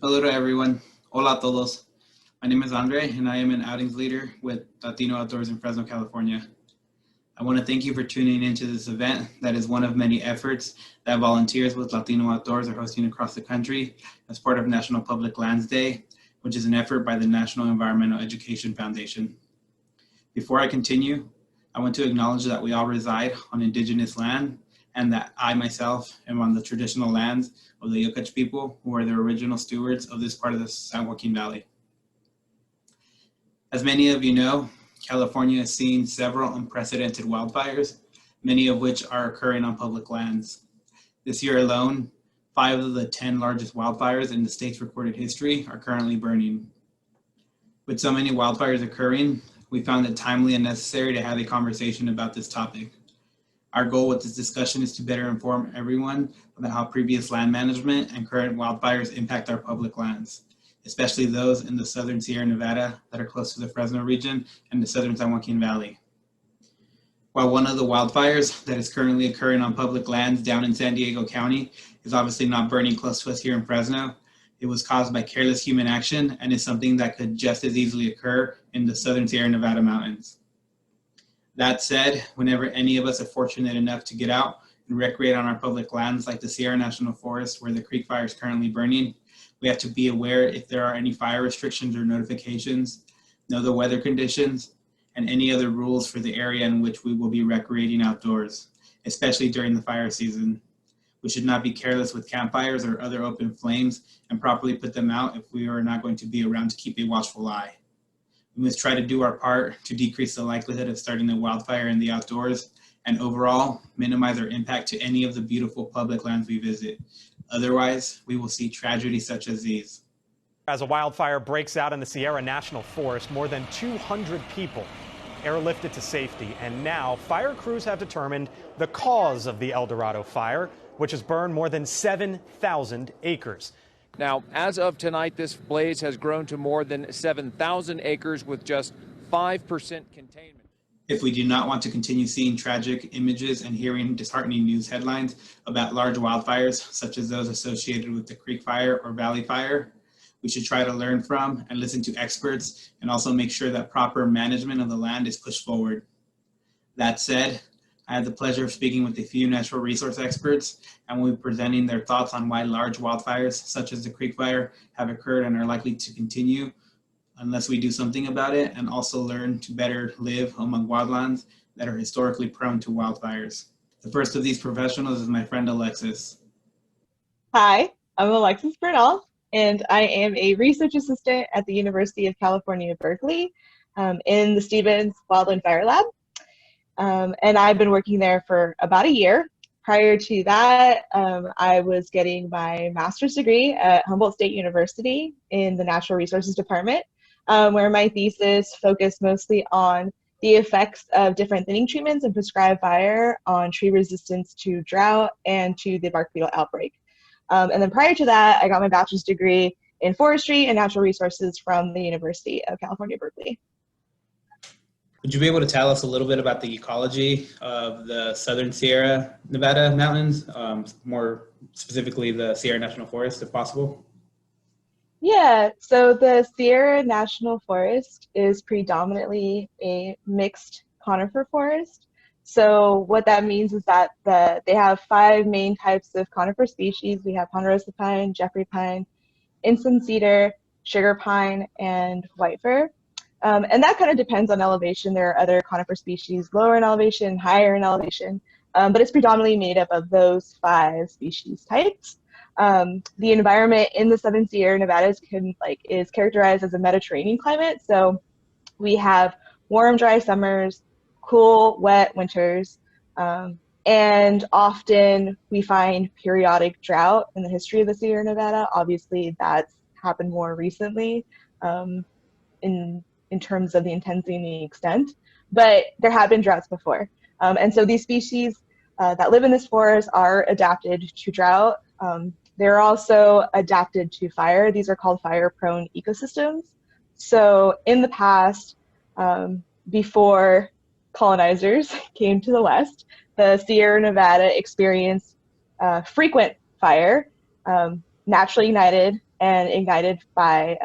Hello to everyone. Hola a todos. My name is Andre, and I am an outings leader with Latino Outdoors in Fresno, California. I want to thank you for tuning into this event that is one of many efforts that volunteers with Latino Outdoors are hosting across the country as part of National Public Lands Day, which is an effort by the National Environmental Education Foundation. Before I continue, I want to acknowledge that we all reside on indigenous land and that I myself am on the traditional lands of the Yokach people, who are the original stewards of this part of the San Joaquin Valley. As many of you know, California has seen several unprecedented wildfires, many of which are occurring on public lands. This year alone, 5 of the 10 largest wildfires in the state's recorded history are currently burning. With so many wildfires occurring, we found it timely and necessary to have a conversation about this topic. Our goal with this discussion is to better inform everyone about how previous land management and current wildfires impact our public lands, especially those in the southern Sierra Nevada that are close to the Fresno region and the southern San Joaquin Valley. While one of the wildfires that is currently occurring on public lands down in San Diego County is obviously not burning close to us here in Fresno, it was caused by careless human action and is something that could just as easily occur in the southern Sierra Nevada mountains. That said, whenever any of us are fortunate enough to get out and recreate on our public lands like the Sierra National Forest where the creek fire is currently burning, we have to be aware if there are any fire restrictions or notifications, know the weather conditions, and any other rules for the area in which we will be recreating outdoors, especially during the fire season. We should not be careless with campfires or other open flames and properly put them out if we are not going to be around to keep a watchful eye. We must try to do our part to decrease the likelihood of starting a wildfire in the outdoors and overall minimize our impact to any of the beautiful public lands we visit. Otherwise, we will see tragedies such as these. As a wildfire breaks out in the Sierra National Forest, more than 200 people airlifted to safety, and now fire crews have determined the cause of the El Dorado fire, which has burned more than 7,000 acres. Now, as of tonight, this blaze has grown to more than 7,000 acres with just 5% containment. If we do not want to continue seeing tragic images and hearing disheartening news headlines about large wildfires, such as those associated with the Creek Fire or Valley Fire, we should try to learn from and listen to experts and also make sure that proper management of the land is pushed forward. That said, I had the pleasure of speaking with a few natural resource experts and will be presenting their thoughts on why large wildfires, such as the Creek Fire, have occurred and are likely to continue unless we do something about it, and also learn to better live among wildlands that are historically prone to wildfires. The first of these professionals is my friend Alexis. Hi, I'm Alexis Bernal, and I am a research assistant at the University of California, Berkeley, in the Stevens Wildland Fire Lab. And I've been working there for about a year. Prior to that, I was getting my master's degree at Humboldt State University in the Natural Resources Department, where my thesis focused mostly on the effects of different thinning treatments and prescribed fire on tree resistance to drought and to the bark beetle outbreak. And then prior to that, I got my bachelor's degree in forestry and natural resources from the University of California, Berkeley. Would you be able to tell us a little bit about the ecology of the southern Sierra Nevada mountains, more specifically the Sierra National Forest, if possible? Yeah, so the Sierra National Forest is predominantly a mixed conifer forest. So what that means is that they have 5 main types of conifer species. We have ponderosa pine, Jeffrey pine, incense cedar, sugar pine, and white fir. And that kind of depends on elevation. There are other conifer species lower in elevation, higher in elevation, but it's predominantly made up of those 5 species types. The environment in the southern Sierra Nevada is characterized as a Mediterranean climate. So we have warm, dry summers, cool, wet winters, and often we find periodic drought in the history of the Sierra Nevada. Obviously, that's happened more recently in terms of the intensity and the extent, but there have been droughts before. And so these species that live in this forest are adapted to drought. They're also adapted to fire. These are called fire-prone ecosystems. So in the past, before colonizers came to the West, the Sierra Nevada experienced frequent fire, naturally ignited and ignited by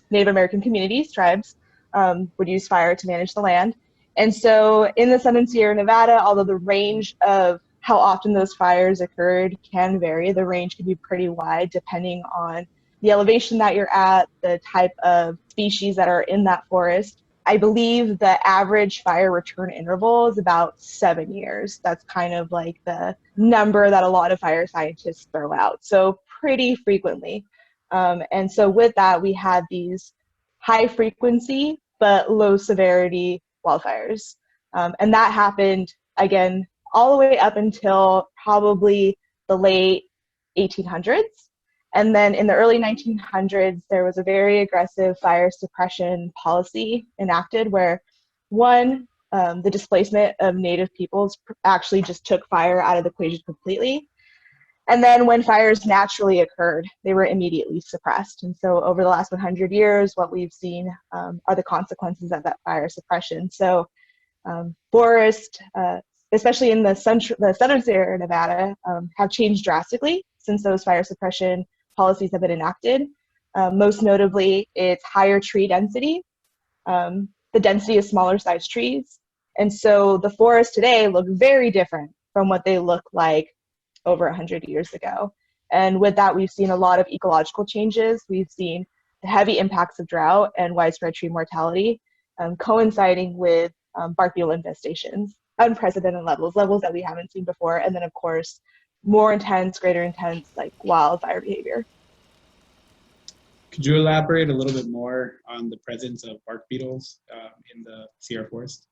Native American communities, tribes, would use fire to manage the land. And so in the Southern Sierra Nevada, although the range of how often those fires occurred can vary, the range can be pretty wide depending on the elevation that you're at, the type of species that are in that forest. I believe the average fire return interval is about 7 years. That's kind of like the number that a lot of fire scientists throw out. So pretty frequently. And so with that, we had these high frequency but low severity wildfires. And that happened, again, all the way up until probably the late 1800s. And then in the early 1900s, there was a very aggressive fire suppression policy enacted where, one, the displacement of Native peoples actually just took fire out of the equation completely. And then when fires naturally occurred, they were immediately suppressed. And so over the last 100 years, what we've seen are the consequences of that fire suppression. So forests, especially in the southern Sierra Nevada, have changed drastically since those fire suppression policies have been enacted. Most notably, it's higher tree density. The density of smaller sized trees. And so the forests today look very different from what they look like over 100 years ago. And with that, we've seen a lot of ecological changes. We've seen the heavy impacts of drought and widespread tree mortality coinciding with bark beetle infestations, unprecedented levels that we haven't seen before. And then, of course, more intense, greater intense, like wildfire behavior. Could you elaborate a little bit more on the presence of bark beetles in the Sierra forest?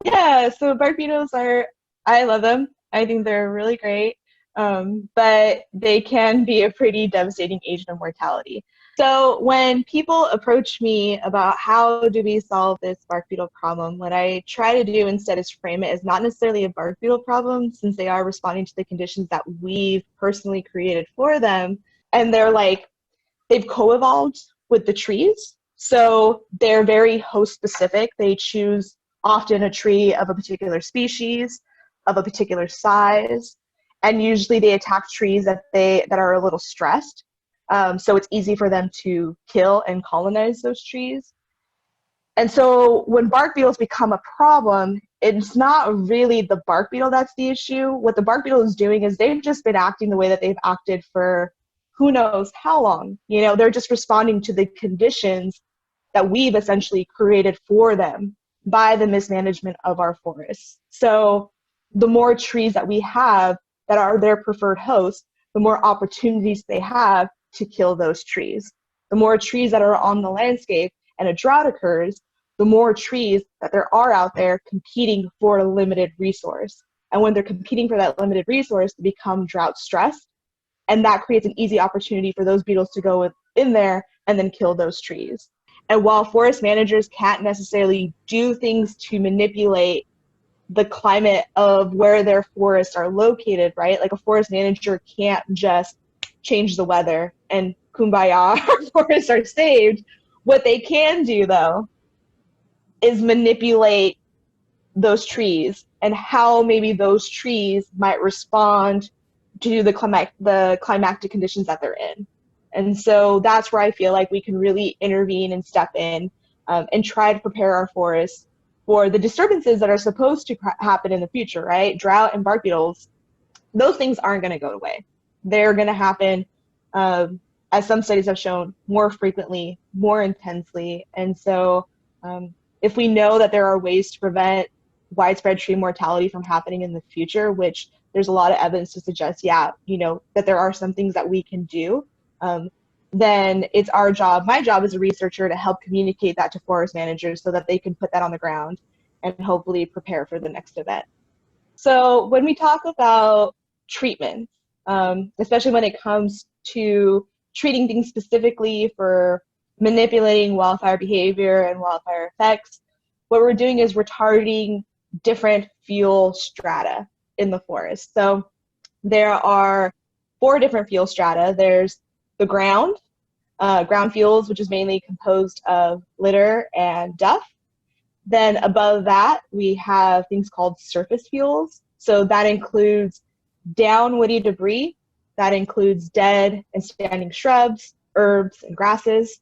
Yeah, so bark beetles I love them. I think they're really great, but they can be a pretty devastating agent of mortality. So when people approach me about how do we solve this bark beetle problem, what I try to do instead is frame it as not necessarily a bark beetle problem, since they are responding to the conditions that we've personally created for them. And they've co-evolved with the trees. So they're very host specific. They choose often a tree of a particular species, of a particular size, and usually they attack trees that are a little stressed. So it's easy for them to kill and colonize those trees. And so when bark beetles become a problem, it's not really the bark beetle that's the issue. What the bark beetle is doing is they've just been acting the way that they've acted for who knows how long. They're just responding to the conditions that we've essentially created for them by the mismanagement of our forests. So the more trees that we have that are their preferred host, the more opportunities they have to kill those trees. The more trees that are on the landscape and a drought occurs, the more trees that there are out there competing for a limited resource. And when they're competing for that limited resource, they become drought stressed. And that creates an easy opportunity for those beetles to go in there and then kill those trees. And while forest managers can't necessarily do things to manipulate the climate of where their forests are located, right? Like a forest manager can't just change the weather and kumbaya, our forests are saved. What they can do, though, is manipulate those trees and how maybe those trees might respond to the climactic conditions that they're in. And so that's where I feel like we can really intervene and step in and try to prepare our forests for the disturbances that are supposed to happen in the future, right? Drought and bark beetles, those things aren't going to go away. They're going to happen, as some studies have shown, more frequently, more intensely. And so if we know that there are ways to prevent widespread tree mortality from happening in the future, which there's a lot of evidence to suggest, that there are some things that we can do, then it's our job, my job as a researcher, to help communicate that to forest managers so that they can put that on the ground and hopefully prepare for the next event. So when we talk about treatment, especially when it comes to treating things specifically for manipulating wildfire behavior and wildfire effects, what we're doing is we're targeting different fuel strata in the forest. So there are 4 different fuel strata. There's the ground fuels, which is mainly composed of litter and duff. Then above that, we have things called surface fuels. So that includes down woody debris, that includes dead and standing shrubs, herbs, and grasses.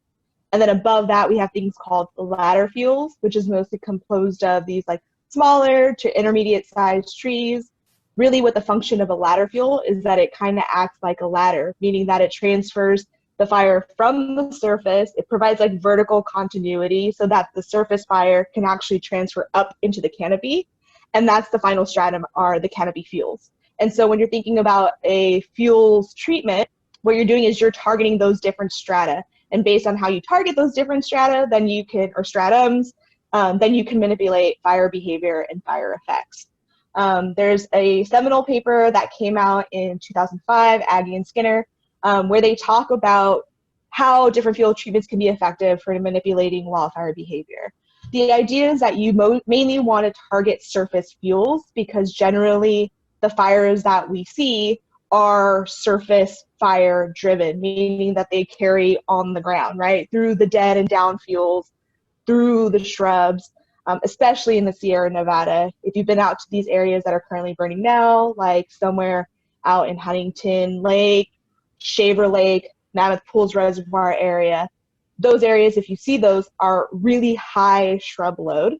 And then above that, we have things called the ladder fuels, which is mostly composed of these like smaller to intermediate sized trees. Really what the function of a ladder fuel is that it kind of acts like a ladder, meaning that it transfers the fire from the surface. It provides like vertical continuity so that the surface fire can actually transfer up into the canopy. And that's the final stratum, are the canopy fuels. And so when you're thinking about a fuels treatment, what you're doing is you're targeting those different strata. And based on how you target those different strata, then you can, or stratums, then you can manipulate fire behavior and fire effects. There's a seminal paper that came out in 2005, Aggie and Skinner, where they talk about how different fuel treatments can be effective for manipulating wildfire behavior. The idea is that you mainly want to target surface fuels because generally the fires that we see are surface fire driven, meaning that they carry on the ground, right? Through the dead and down fuels, through the shrubs, especially in the Sierra Nevada. If you've been out to these areas that are currently burning now, like somewhere out in Huntington Lake, Shaver Lake, Mammoth Pools Reservoir area, those areas, if you see those, are really high shrub load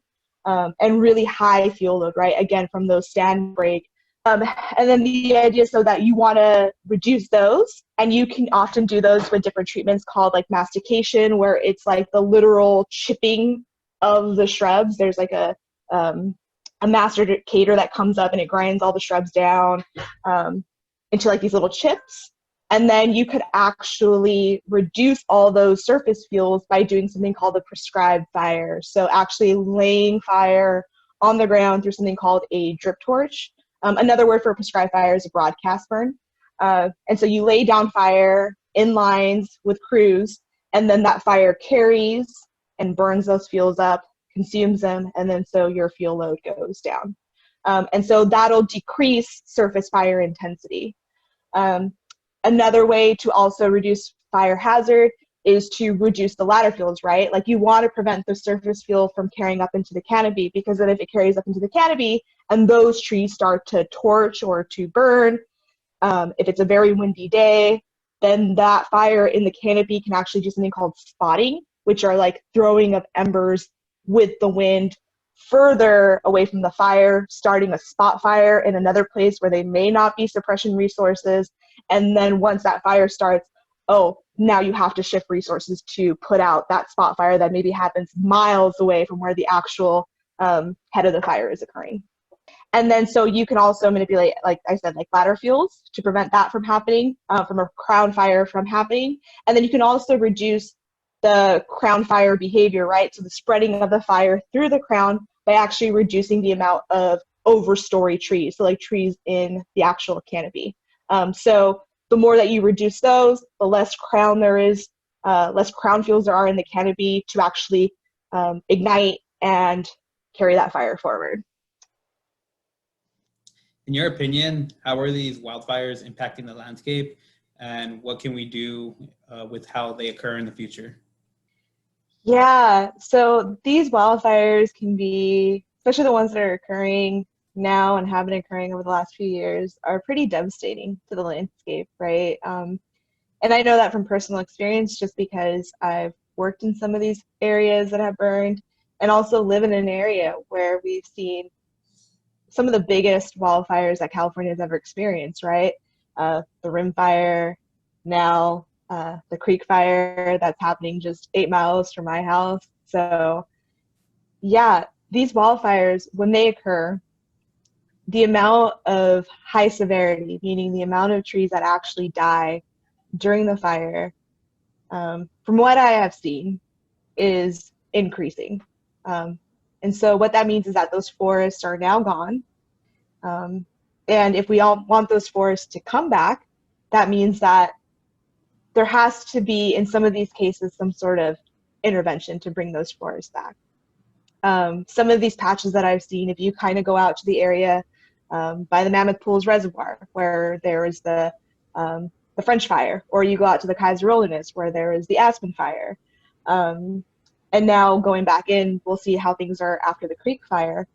and really high fuel load, right? Again, from those stand break. And then the idea is so that you want to reduce those, and you can often do those with different treatments called like mastication, where it's like the literal chipping of the shrubs. There's like a masticator that comes up and it grinds all the shrubs down into like these little chips. And then you could actually reduce all those surface fuels by doing something called a prescribed fire. So actually laying fire on the ground through something called a drip torch. Another word for prescribed fire is a broadcast burn. And so you lay down fire in lines with crews, and then that fire carries and burns those fuels up, consumes them, and then so your fuel load goes down. And so that'll decrease surface fire intensity. Another way to also reduce fire hazard is to reduce the ladder fuels, right? Like you want to prevent the surface fuel from carrying up into the canopy, because then if it carries up into the canopy and those trees start to torch or to burn, if it's a very windy day, then that fire in the canopy can actually do something called spotting, which are like throwing of embers with the wind further away from the fire, starting a spot fire in another place where they may not be suppression resources. And then once that fire starts, oh, now you have to shift resources to put out that spot fire that maybe happens miles away from where the actual head of the fire is occurring. And then so you can also manipulate, like I said, like ladder fuels to prevent that from happening, from a crown fire from happening. And then you can also reduce the crown fire behavior, right? So the spreading of the fire through the crown by actually reducing the amount of overstory trees, so like trees in the actual canopy. So the more that you reduce those, the less crown there is, less crown fuels there are in the canopy to actually ignite and carry that fire forward. In your opinion, how are these wildfires impacting the landscape, and what can we do with how they occur in the future? Yeah, so these wildfires can be, especially the ones that are occurring now and have been occurring over the last few years, are pretty devastating to the landscape, right? And I know that from personal experience, just because I've worked in some of these areas that have burned, and also live in an area where we've seen some of the biggest wildfires that California has ever experienced, right? The Rim Fire, now the Creek Fire that's happening just 8 miles from my house. So yeah, these wildfires, when they occur, the amount of high severity, meaning the amount of trees that actually die during the fire, from what I have seen, is increasing. And so what that means is that those forests are now gone. And if we all want those forests to come back, that means that there has to be, in some of these cases, some sort of intervention to bring those forests back. Some of these patches that I've seen, if you kind of go out to the area by the Mammoth Pools Reservoir, where there is the French Fire, or you go out to the Kaiser Wilderness, where there is the Aspen Fire. And now going back in, we'll see how things are after the Creek Fire.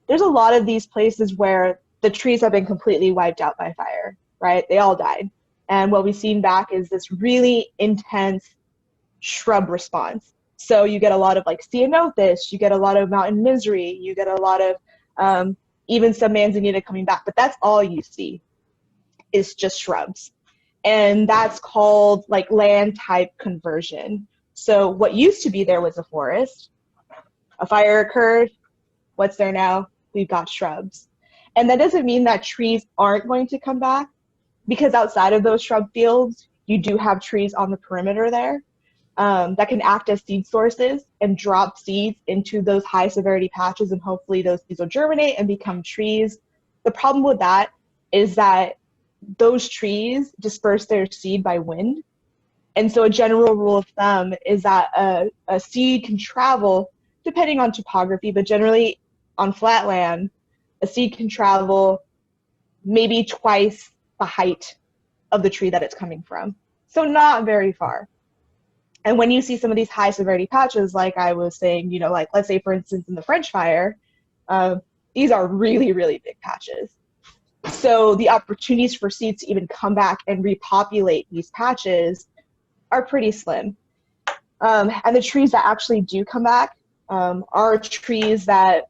There's a lot of these places where the trees have been completely wiped out by fire, right? They all died. And what we've seen back is this really intense shrub response. So you get a lot of like ceanothus, you get a lot of mountain misery, you get a lot of even some manzanita coming back, but that's all you see is just shrubs. And that's called like land type conversion. So what used to be there was a forest, a fire occurred, what's there now? We've got shrubs. And that doesn't mean that trees aren't going to come back, because outside of those shrub fields, you do have trees on the perimeter there that can act as seed sources and drop seeds into those high severity patches, and hopefully those seeds will germinate and become trees. The problem with that is that those trees disperse their seed by wind. And so a general rule of thumb is that a seed can travel, depending on topography, but generally on flat land, a seed can travel maybe twice the height of the tree that it's coming from. So not very far. And when you see some of these high severity patches, like I was saying, you know, like let's say for instance in the French fire, these are really, really big patches. So the opportunities for seeds to even come back and repopulate these patches are pretty slim. And the trees that actually do come back are trees that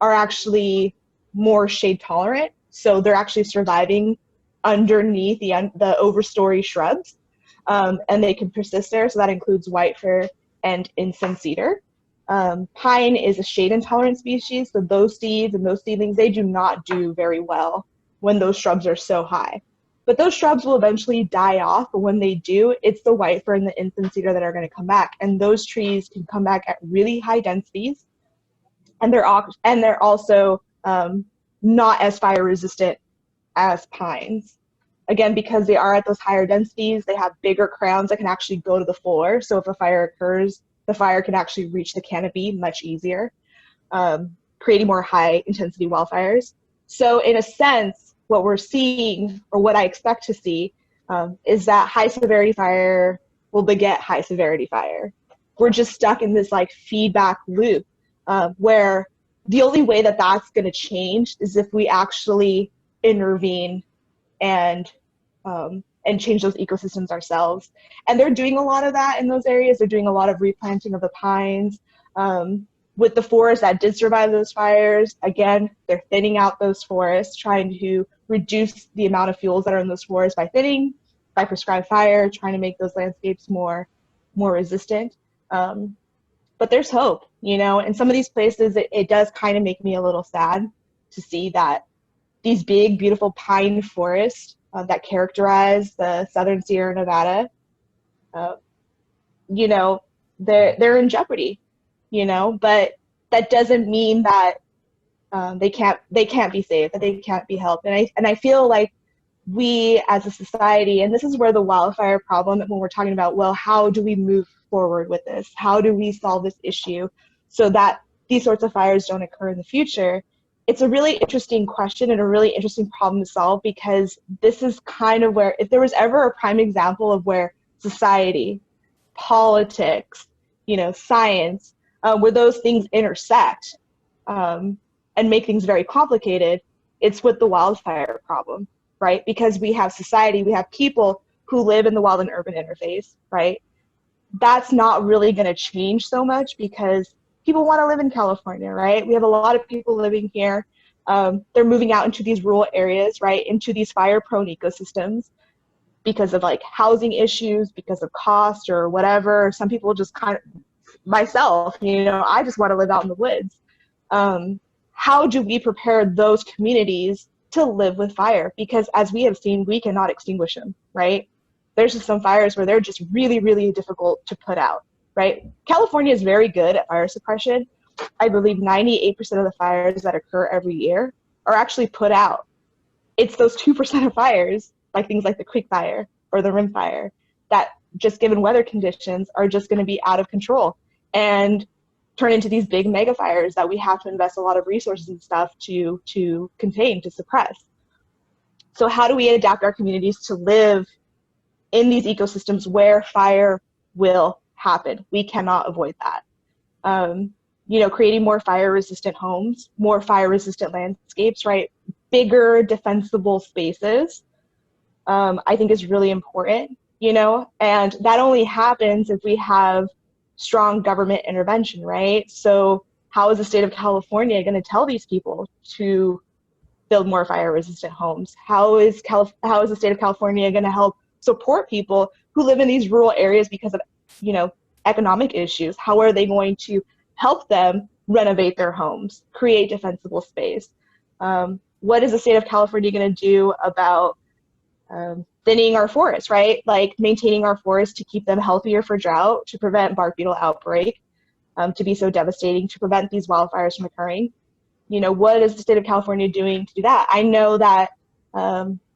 are actually more shade tolerant. So they're actually surviving underneath the overstory shrubs, and they can persist there. So that includes white fir and incense cedar. Pine is a shade intolerant species, so those seeds and those seedlings, they do not do very well when those shrubs are so high. But those shrubs will eventually die off, but when they do, it's the white fir and the incense cedar that are going to come back. And those trees can come back at really high densities, and they're also not as fire resistant as pines. Again, because they are at those higher densities, they have bigger crowns that can actually go to the floor. So if a fire occurs, the fire can actually reach the canopy much easier, creating more high intensity wildfires. So in a sense, what we're seeing, or what I expect to see, is that high severity fire will beget high severity fire. We're just stuck in this like feedback loop where the only way that that's going to change is if we actually intervene and change those ecosystems ourselves. And they're doing a lot of that in those areas. They're doing a lot of replanting of the pines. With the forests that did survive those fires, again, they're thinning out those forests, trying to reduce the amount of fuels that are in those forests by thinning, by prescribed fire, trying to make those landscapes more resistant. But there's hope, you know. In some of these places, it does kind of make me a little sad to see that these big, beautiful pine forests that characterize the southern Sierra Nevada, you know, they're in jeopardy, you know. But that doesn't mean that they can't be saved, that they can't be helped. And I feel like we as a society, and this is where the wildfire problem, when we're talking about, well, how do we move forward with this? How do we solve this issue so that these sorts of fires don't occur in the future? It's a really interesting question and a really interesting problem to solve, because this is kind of where, if there was ever a prime example of where society, politics, you know, science, where those things intersect and make things very complicated, it's with the wildfire problem, right? Because we have society, we have people who live in the wild and urban interface, right? That's not really going to change so much because people want to live in California, right? We have a lot of people living here. They're moving out into these rural areas, right? Into these fire-prone ecosystems because of like housing issues, because of cost or whatever. Some people just kind of, myself, you know, I just want to live out in the woods. How do we prepare those communities to live with fire? Because as we have seen, we cannot extinguish them, right? There's just some fires where they're just really, really difficult to put out, right? California is very good at fire suppression. I believe 98% of the fires that occur every year are actually put out. It's those 2% of fires, like things like the creek fire or the rim fire, that just given weather conditions are just going to be out of control and turn into these big mega fires that we have to invest a lot of resources and stuff to contain, to suppress. So how do we adapt our communities to live in these ecosystems where fire will happen? We cannot avoid that. You know, creating more fire-resistant homes, more fire-resistant landscapes, right? Bigger defensible spaces I think is really important, and that only happens if we have strong government intervention, right? So how is the state of California going to tell these people to build more fire resistant homes? How is the state of California going to help support people who live in these rural areas because of, economic issues? How are they going to help them renovate their homes, create defensible space? What is the state of California going to do about thinning our forests, right? Like maintaining our forests to keep them healthier for drought, to prevent bark beetle outbreak, to be so devastating, to prevent these wildfires from occurring. What is the state of California doing to do that? I know that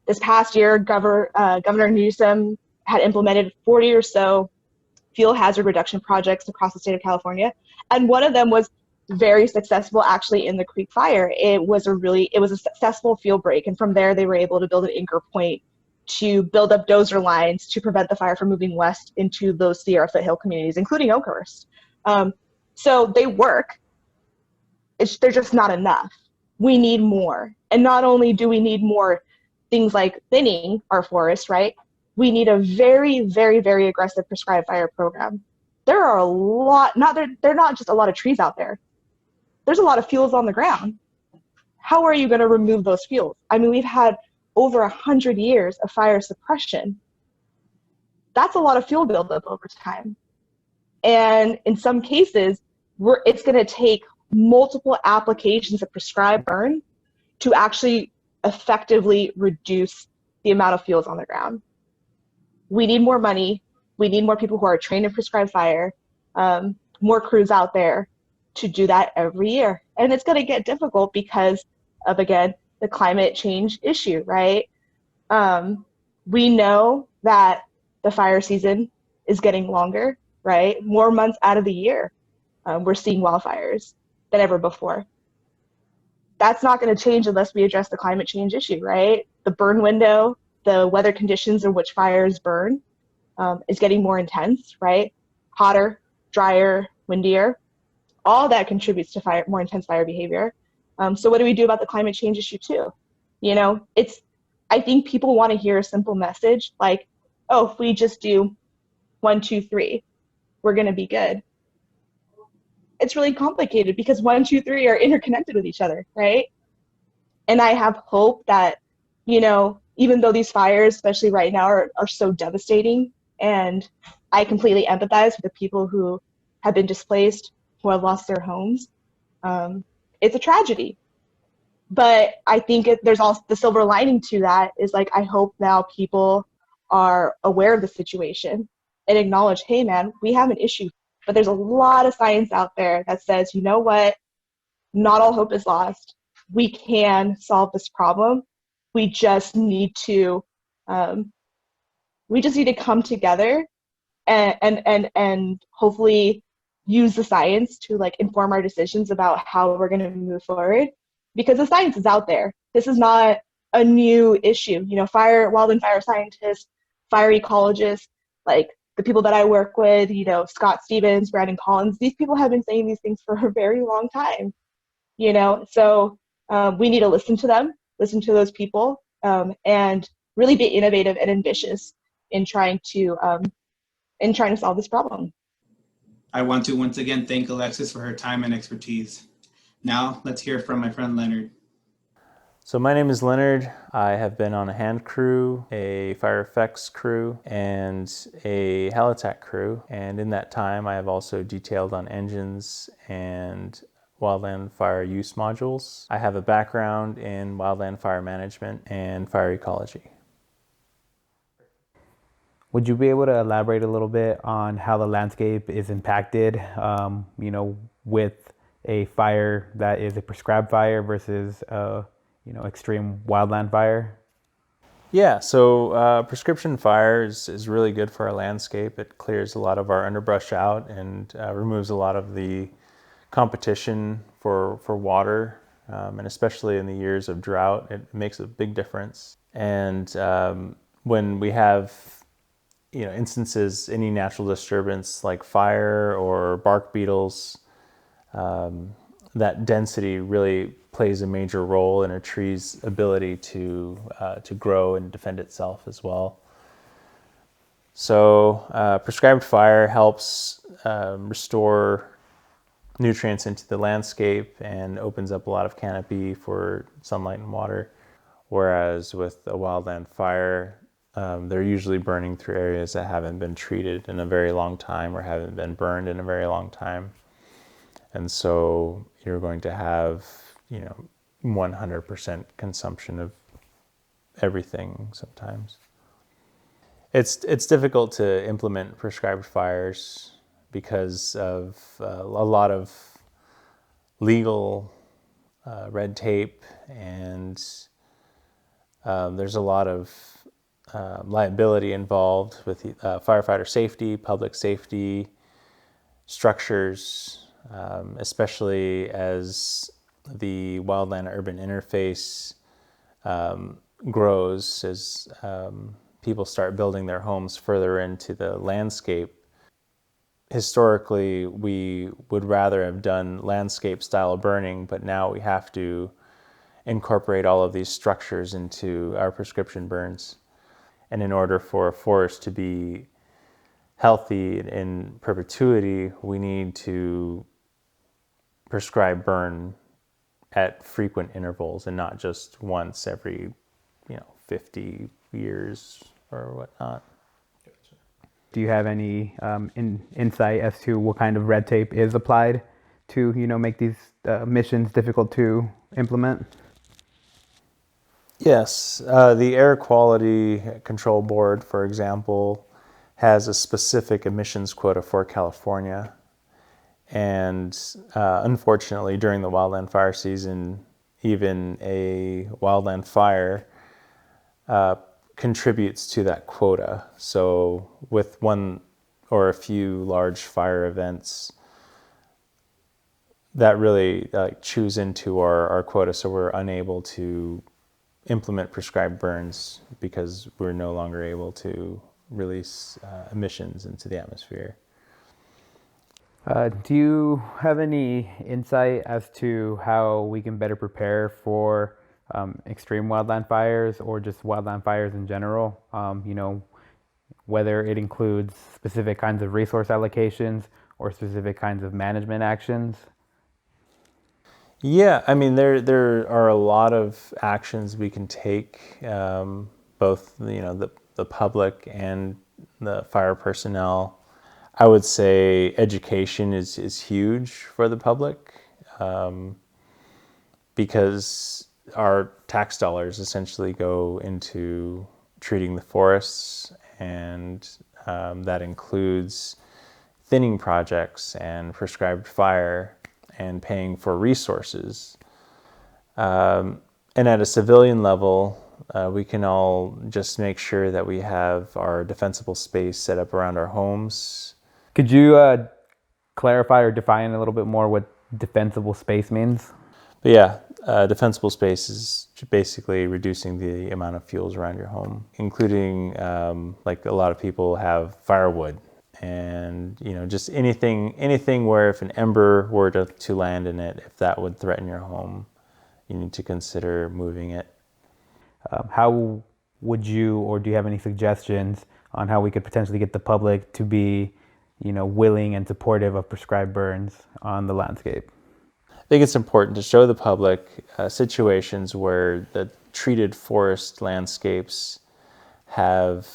this past year, Governor Newsom had implemented 40 or so fuel hazard reduction projects across the state of California. And one of them was very successful actually in the Creek Fire. It was a successful fuel break. And from there, they were able to build an anchor point to build up dozer lines to prevent the fire from moving west into those Sierra foothill communities, including Oakhurst. So they work. They're just not enough. We need more. And not only do we need more things like thinning our forests, right? We need a very, very, very aggressive prescribed fire program. There are a lot, they're not just a lot of trees out there. There's a lot of fuels on the ground. How are you going to remove those fuels? I mean, we've had over 100 years of fire suppression. That's a lot of fuel buildup over time. And in some cases, it's going to take multiple applications of prescribed burn to actually effectively reduce the amount of fuels on the ground. We need more money. We need more people who are trained in prescribed fire, more crews out there to do that every year. And it's going to get difficult because of, again, the climate change issue, right? We know that the fire season is getting longer, right? More months out of the year, we're seeing wildfires than ever before. That's not going to change unless we address the climate change issue, right? The burn window, the weather conditions in which fires burn is getting more intense, right? Hotter, drier, windier. All that contributes to more intense fire behavior. So what do we do about the climate change issue too? I think people want to hear a simple message like, oh, if we just do 1, 2, 3, we're going to be good. It's really complicated because 1, 2, 3 are interconnected with each other, right? And I have hope that, even though these fires, especially right now, are so devastating, and I completely empathize with the people who have been displaced, who have lost their homes. It's a tragedy. But I think there's also the silver lining to that is like, I hope now people are aware of the situation and acknowledge, hey man, we have an issue, but there's a lot of science out there that says, you know what, not all hope is lost. We can solve this problem. We just need to come together and hopefully use the science to like inform our decisions about how we're going to move forward, because the science is out there. This is not a new issue. Wildland fire scientists, fire ecologists, like the people that I work with, Scott Stevens, Brandon Collins, these people have been saying these things for a very long time, so we need to listen to them, listen to those people, and really be innovative and ambitious in trying to solve this problem. I want to once again thank Alexis for her time and expertise. Now, let's hear from my friend Leonard. So my name is Leonard. I have been on a hand crew, a fire effects crew, and a Halittac crew. And in that time, I have also detailed on engines and wildland fire use modules. I have a background in wildland fire management and fire ecology. Would you be able to elaborate a little bit on how the landscape is impacted, with a fire that is a prescribed fire versus extreme wildland fire? Yeah, so prescription fire is really good for our landscape. It clears a lot of our underbrush out and removes a lot of the competition for water, and especially in the years of drought, it makes a big difference. And when we have instances, any natural disturbance like fire or bark beetles, that density really plays a major role in a tree's ability to grow and defend itself as well. So prescribed fire helps restore nutrients into the landscape and opens up a lot of canopy for sunlight and water. Whereas with a wildland fire, they're usually burning through areas that haven't been treated in a very long time or haven't been burned in a very long time. And so you're going to have, 100% consumption of everything sometimes. It's difficult to implement prescribed fires because of a lot of legal red tape, and there's a lot of liability involved with firefighter safety, public safety, structures, especially as the wildland-urban interface grows, as people start building their homes further into the landscape. Historically, we would rather have done landscape-style burning, but now we have to incorporate all of these structures into our prescription burns. And in order for a forest to be healthy in perpetuity, we need to prescribe burn at frequent intervals and not just once every, 50 years or whatnot. Do you have any insight as to what kind of red tape is applied to, make these missions difficult to implement? Yes, the Air Quality Control Board, for example, has a specific emissions quota for California. And unfortunately, during the wildland fire season, even a wildland fire contributes to that quota. So with one or a few large fire events, that really chews into our quota, so we're unable to implement prescribed burns because we're no longer able to release emissions into the atmosphere. Do you have any insight as to how we can better prepare for extreme wildland fires or just wildland fires in general? Whether it includes specific kinds of resource allocations or specific kinds of management actions? Yeah, I mean, there are a lot of actions we can take, both the public and the fire personnel. I would say education is huge for the public, because our tax dollars essentially go into treating the forests, and that includes thinning projects and prescribed fire and paying for resources. And at a civilian level, we can all just make sure that we have our defensible space set up around our homes. Could you clarify or define a little bit more what defensible space means? But yeah, defensible space is basically reducing the amount of fuels around your home, including like a lot of people have firewood, and just anything where if an ember were to land in it, if that would threaten your home, you need to consider moving it. How would you, or do you have any suggestions on how we could potentially get the public to be willing and supportive of prescribed burns on the landscape? I think it's important to show the public situations where the treated forest landscapes have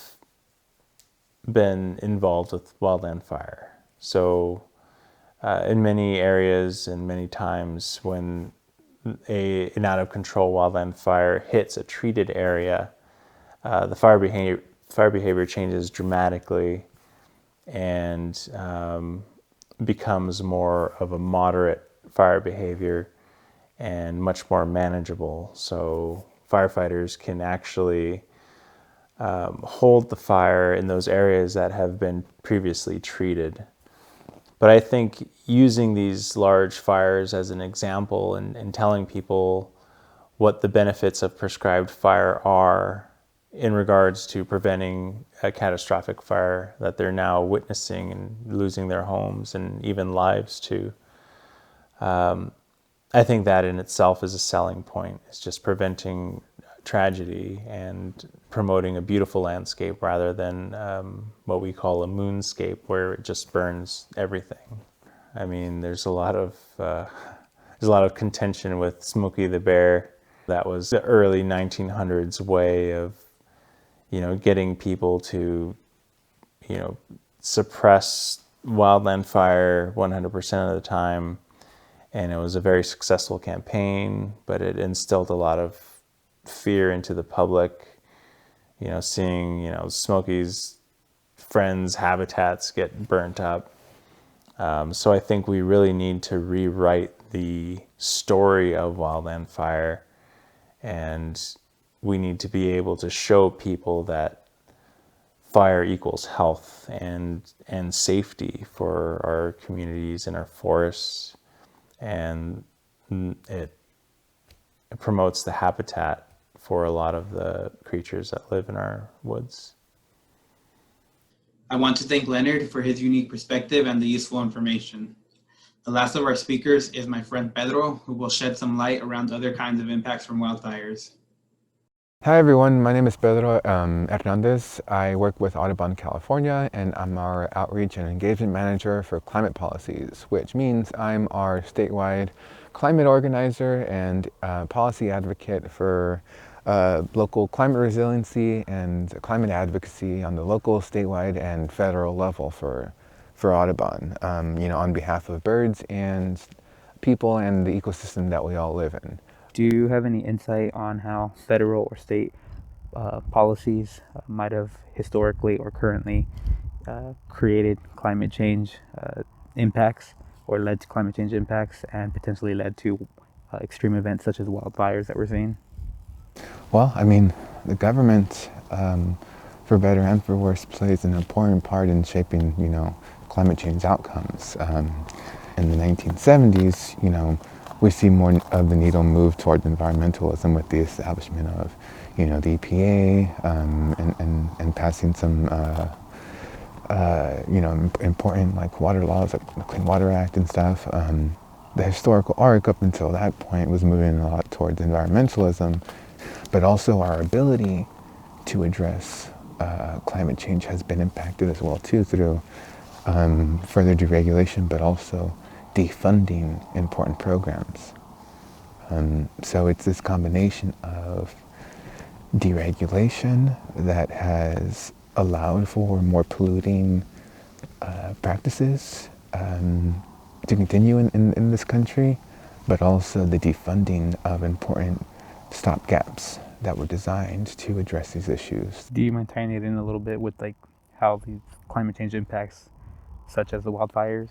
been involved with wildland fire. So in many areas and many times when an out of control wildland fire hits a treated area, the fire behavior changes dramatically and becomes more of a moderate fire behavior and much more manageable. So firefighters can actually hold the fire in those areas that have been previously treated. But I think using these large fires as an example and telling people what the benefits of prescribed fire are in regards to preventing a catastrophic fire that they're now witnessing and losing their homes and even lives to, I think that in itself is a selling point. It's just preventing tragedy and promoting a beautiful landscape rather than what we call a moonscape, where it just burns everything. I mean, there's a lot of contention with Smokey the Bear. That was the early 1900s way of, getting people to, suppress wildland fire 100% of the time. And it was a very successful campaign, but it instilled a lot of fear into the public, seeing, Smokey's friends' habitats get burnt up. So I think we really need to rewrite the story of wildland fire, and we need to be able to show people that fire equals health and safety for our communities and our forests, and it promotes the habitat for a lot of the creatures that live in our woods. I want to thank Leonard for his unique perspective and the useful information. The last of our speakers is my friend Pedro, who will shed some light around other kinds of impacts from wildfires. Hi everyone, my name is Pedro Hernandez. I work with Audubon, California, and I'm our Outreach and Engagement Manager for Climate Policies, which means I'm our statewide climate organizer and policy advocate for local climate resiliency and climate advocacy on the local, statewide, and federal level for Audubon, on behalf of birds and people and the ecosystem that we all live in. Do you have any insight on how federal or state policies might have historically or currently created climate change impacts, or led to climate change impacts, and potentially led to extreme events such as wildfires that we're seeing? Well, I mean, the government, for better and for worse, plays an important part in shaping, climate change outcomes. In the 1970s, we see more of the needle move towards environmentalism with the establishment of, the EPA and passing some, important like water laws, like the Clean Water Act and stuff. The historical arc up until that point was moving a lot towards environmentalism, but also our ability to address climate change has been impacted as well too through further deregulation, but also defunding important programs. So it's this combination of deregulation that has allowed for more polluting practices to continue in this country, but also the defunding of important stopgaps that were designed to address these issues. Do you mind tying it in a little bit with how these climate change impacts, such as the wildfires,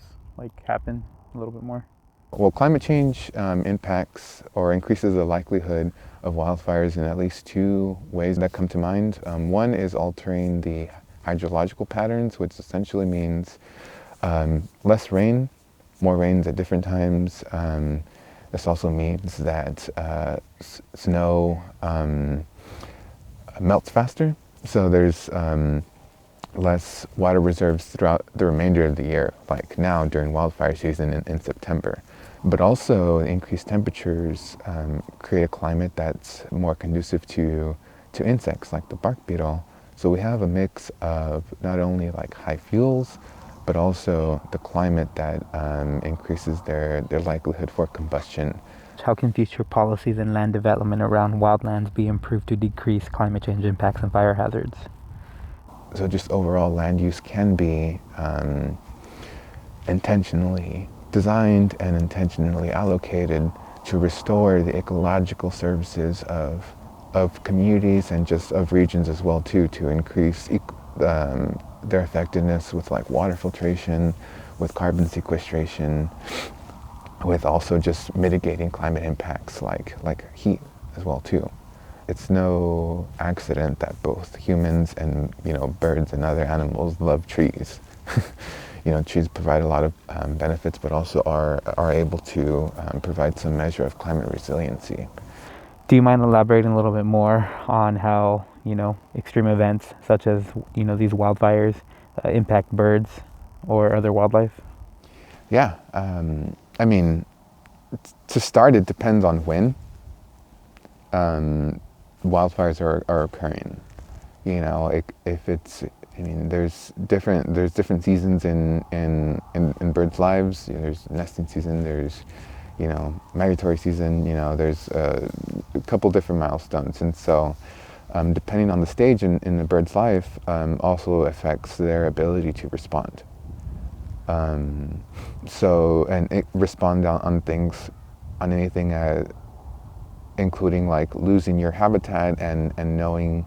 happen a little bit more? Well, climate change impacts or increases the likelihood of wildfires in at least two ways that come to mind. One is altering the hydrological patterns, which essentially means less rain, more rains at different times. This also means that snow melts faster, so there's less water reserves throughout the remainder of the year, like now during wildfire season in September. But also increased temperatures create a climate that's more conducive to insects like the bark beetle. So we have a mix of not only high fuels, but also the climate that increases their likelihood for combustion. How can future policies and land development around wildlands be improved to decrease climate change impacts and fire hazards? So just overall land use can be intentionally designed and intentionally allocated to restore the ecological services of communities and just of regions as well too, to increase their effectiveness with water filtration, with carbon sequestration, with also just mitigating climate impacts like heat as well too. It's no accident that both humans and birds and other animals love trees. Trees provide a lot of benefits, but also are able to provide some measure of climate resiliency. Do you mind elaborating a little bit more on how extreme events such as these wildfires impact birds or other wildlife? Yeah, I mean, to start, it depends on when wildfires are occurring. You know, if it's, I mean, there's different seasons in birds' lives. You know, there's nesting season, there's, you know, migratory season. You know, there's a couple different milestones, and so depending on the stage in the bird's life, also affects their ability to respond. So, and it respond on things, on anything, including like losing your habitat and knowing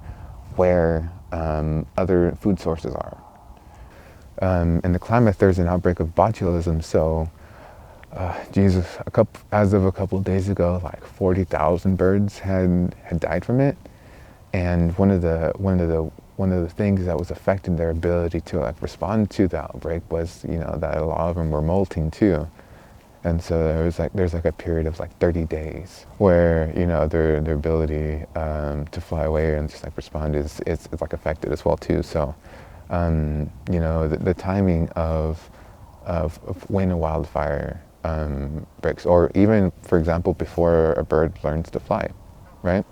where other food sources are. In the Klamath, there's an outbreak of botulism. So, Jesus, as of a couple of days ago, like 40,000 birds had died from it. And one of the things that was affecting their ability to like respond to the outbreak was, you know, that a lot of them were molting too. And so there's like a period of like 30 days where, you know, their ability to fly away and just like respond is like affected as well too. So, you know, the timing of when a wildfire breaks, or even, for example, before a bird learns to fly, right?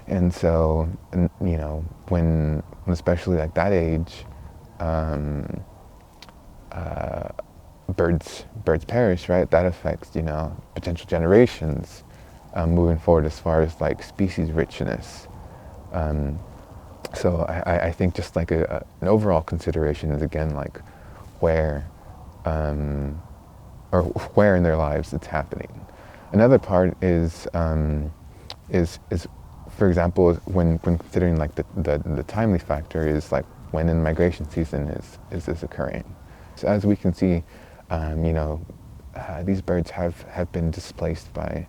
And so, you know, when especially like that age, birds perish, right? That affects, you know, potential generations moving forward as far as like species richness. So I think just like an overall consideration is, again, like where where in their lives it's happening. Another part is for example, when considering like the timely factor, is like when in migration season is this occurring. So as we can see, you know, these birds have been displaced by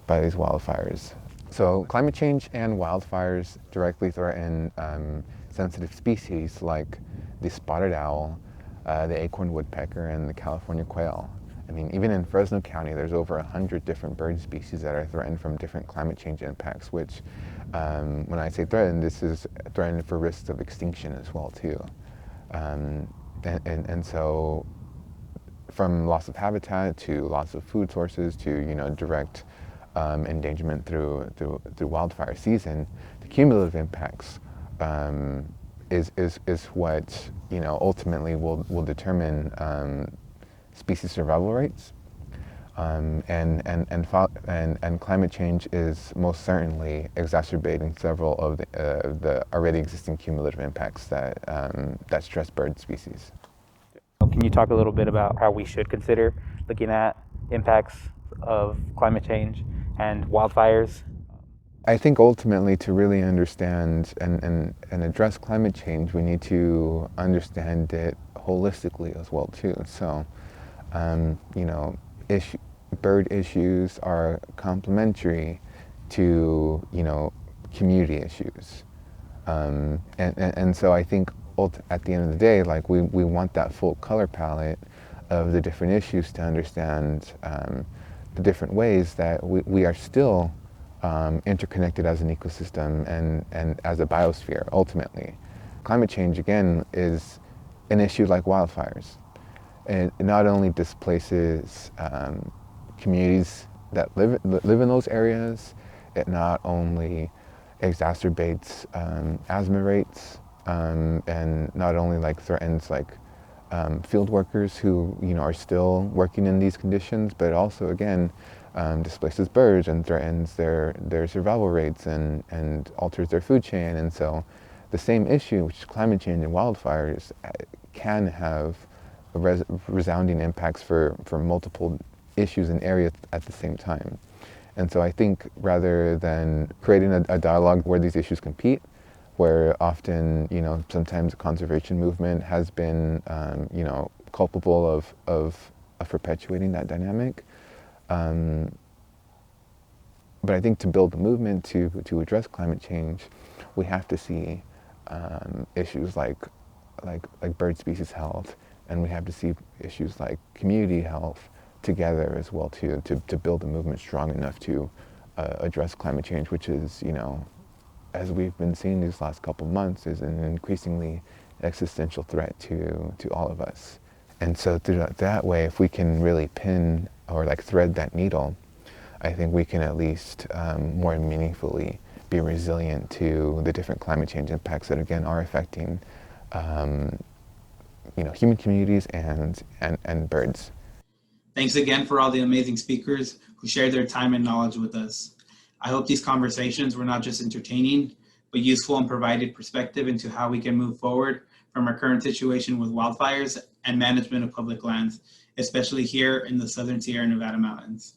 these wildfires. So climate change and wildfires directly threaten sensitive species like the spotted owl, the acorn woodpecker, and the California quail. I mean, even in Fresno County, there's over 100 different bird species that are threatened from different climate change impacts, which, when I say threatened, this is threatened for risks of extinction as well too. And so, from loss of habitat to loss of food sources to, you know, direct endangerment through wildfire season, the cumulative impacts is what, you know, ultimately will determine species survival rates, and climate change is most certainly exacerbating several of the already existing cumulative impacts that stress bird species. Can you talk a little bit about how we should consider looking at impacts of climate change and wildfires? I think ultimately, to really understand and address climate change, we need to understand it holistically as well too. So, you know, bird issues are complementary to, you know, community issues, and so I think at the end of the day, like we want that full color palette of the different issues to understand the different ways that we are still interconnected as an ecosystem and as a biosphere. Ultimately, climate change, again, is an issue like wildfires. It not only displaces communities that live in those areas, it not only exacerbates asthma rates, and not only like threatens like field workers who, you know, are still working in these conditions, but also, again, displaces birds and threatens their survival rates and alters their food chain. And so the same issue, which is climate change and wildfires, can have resounding impacts for multiple issues and areas at the same time. And so I think, rather than creating a dialogue where these issues compete, where often, you know, sometimes the conservation movement has been, you know, culpable of perpetuating that dynamic. But I think to build the movement to address climate change, we have to see issues like bird species health, and we have to see issues like community health together as well too, to build a movement strong enough to address climate change, which is, you know, as we've been seeing these last couple months, is an increasingly existential threat to all of us. And so through that way, if we can really pin or like thread that needle I think we can at least more meaningfully be resilient to the different climate change impacts that again are affecting human communities and birds. Thanks again for all the amazing speakers who shared their time and knowledge with us. I hope these conversations were not just entertaining, but useful and provided perspective into how we can move forward from our current situation with wildfires and management of public lands, especially here in the Southern Sierra Nevada mountains.